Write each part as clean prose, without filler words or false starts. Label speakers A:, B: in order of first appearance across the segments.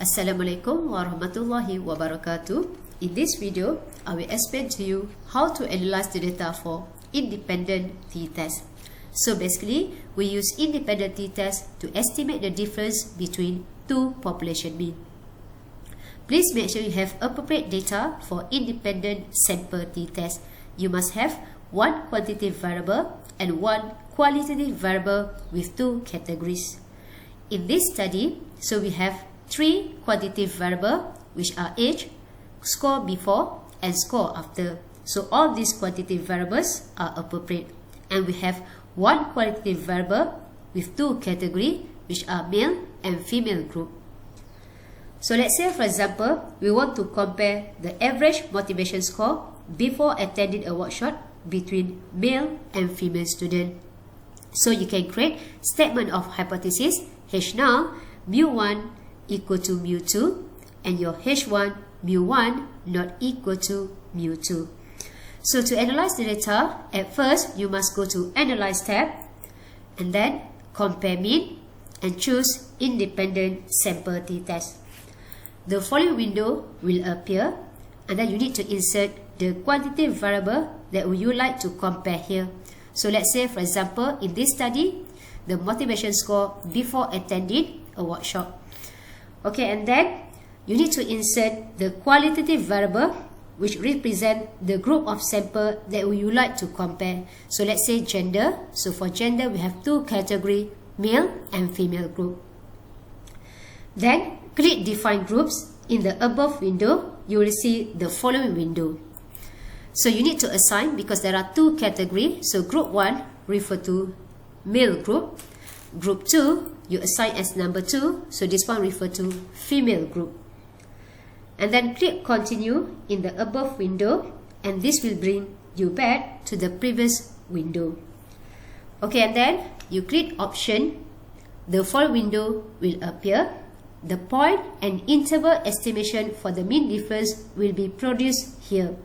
A: Assalamualaikum warahmatullahi wabarakatuh. In this video, I will explain to you how to analyze the data for independent t-test. So basically, we use independent t-test to estimate the difference between two population mean. Please make sure you have appropriate data for independent sample t-test. You must have one quantitative variable and one qualitative variable with two categories. In this study, so we have three quantitative variables, which are age, score before, and score after. So all these quantitative variables are appropriate. And we have one qualitative variable with two categories, which are male and female group. So let's say, for example, we want to compare the average motivation score before attending a workshop between male and female student. So you can create statement of hypothesis H0 mu1 equal to mu2 and your H1 mu1 not equal to mu2. So to analyze the data, at first you must go to Analyze tab and then Compare Mean and choose Independent Sample t-test. The following window will appear and then you need to insert the quantitative variable that you like to compare here. So let's say, for example, in this study, the motivation score before attending a workshop. Okay, and then you need to insert the qualitative variable which represent the group of sample that you like to compare. So let's say gender. So for gender, we have two categories, male and female group. Then click Define Groups. In the above window, you will see the following window. So you need to assign, because there are two categories. So group 1 refer to male group. Group 2 you assign as number 2. So this one refer to female group. And then click Continue in the above window, and this will bring you back to the previous window. Okay, and then you click Option. The following window will appear. The point and interval estimation for the mean difference will be produced here.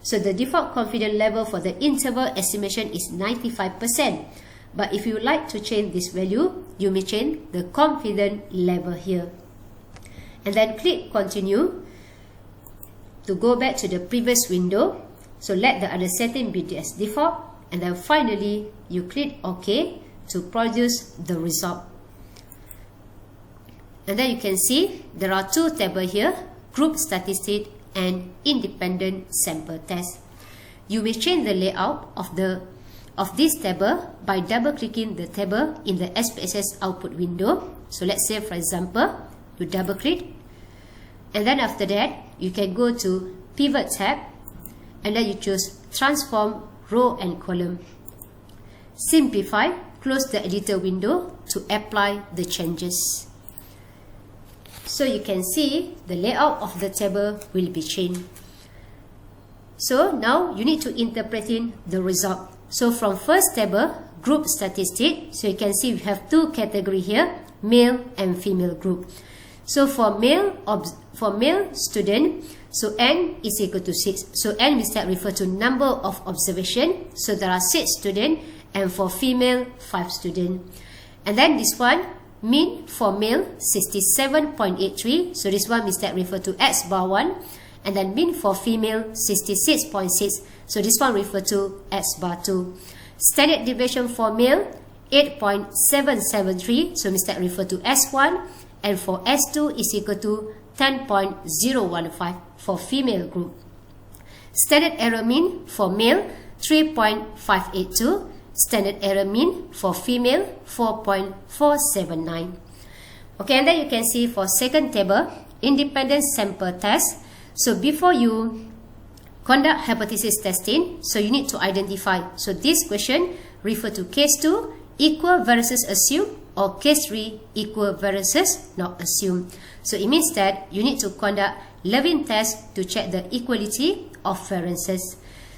A: So the default confidence level for the interval estimation is 95%. But if you like to change this value, you may change the confidence level here. And then click Continue to go back to the previous window. So let the other setting be as default. And then finally, you click OK to produce the result. And then you can see there are two tables here, Group Statistics and Independent Sample Test. You may change the layout of this table by double-clicking the table in the SPSS output window. So let's say, for example, you double-click, and then after that, you can go to Pivot tab, and then you choose Transform Row and Column. Simplify, close the editor window to apply the changes. So you can see the layout of the table will be changed. So now you need to interpret in the result. So from first table, Group Statistics, so you can see we have two categories here, male and female group. So for male student, so N is equal to 6. So N means that refer to number of observation. So there are 6 students, and for female, 5 students. And then this one, mean for male 67.83. So this one means that refer to X bar 1. And then mean for female 66.6. So this one refer to X bar 2. Standard deviation for male 8.773. So means that refer to S1. And for S2 is equal to 10.015 for female group. Standard error mean for male 3.582. Standard error mean for female 4.479. Okay, and then you can see for second table, independent sample test. So before you conduct hypothesis testing, so you need to identify. So this question refer to case 2 equal versus assume, or case 3 equal versus not assume. So it means that you need to conduct Levin test to check the equality of variances.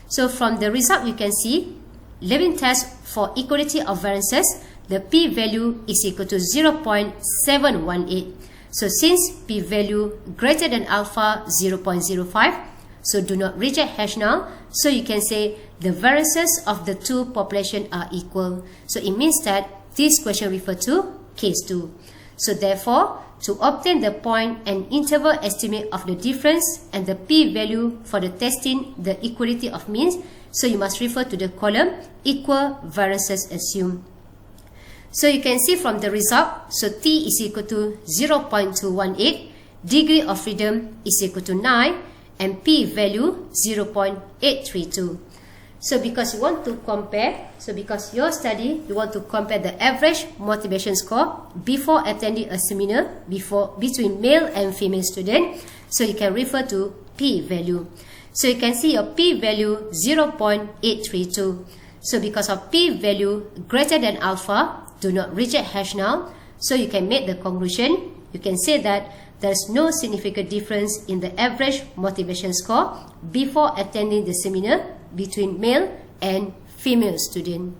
A: So from the result you can see Levin test for equality of variances, the p-value is equal to 0.718. So since p-value greater than alpha 0.05, so do not reject H null. So you can say the variances of the two populations are equal. So it means that this question refers to case 2. So therefore, to obtain the point and interval estimate of the difference and the p-value for the testing the equality of means, so you must refer to the column equal variances assumed. So you can see from the result, so t is equal to 0.218, degree of freedom is equal to 9, and p-value 0.832. So because you want to compare, so because your study, you want to compare the average motivation score before attending a seminar between male and female student, so you can refer to p-value. So you can see your p-value 0.832. So because of p-value greater than alpha, do not reject hash null, so you can make the conclusion, you can say that there is no significant difference in the average motivation score before attending the seminar between male and female student.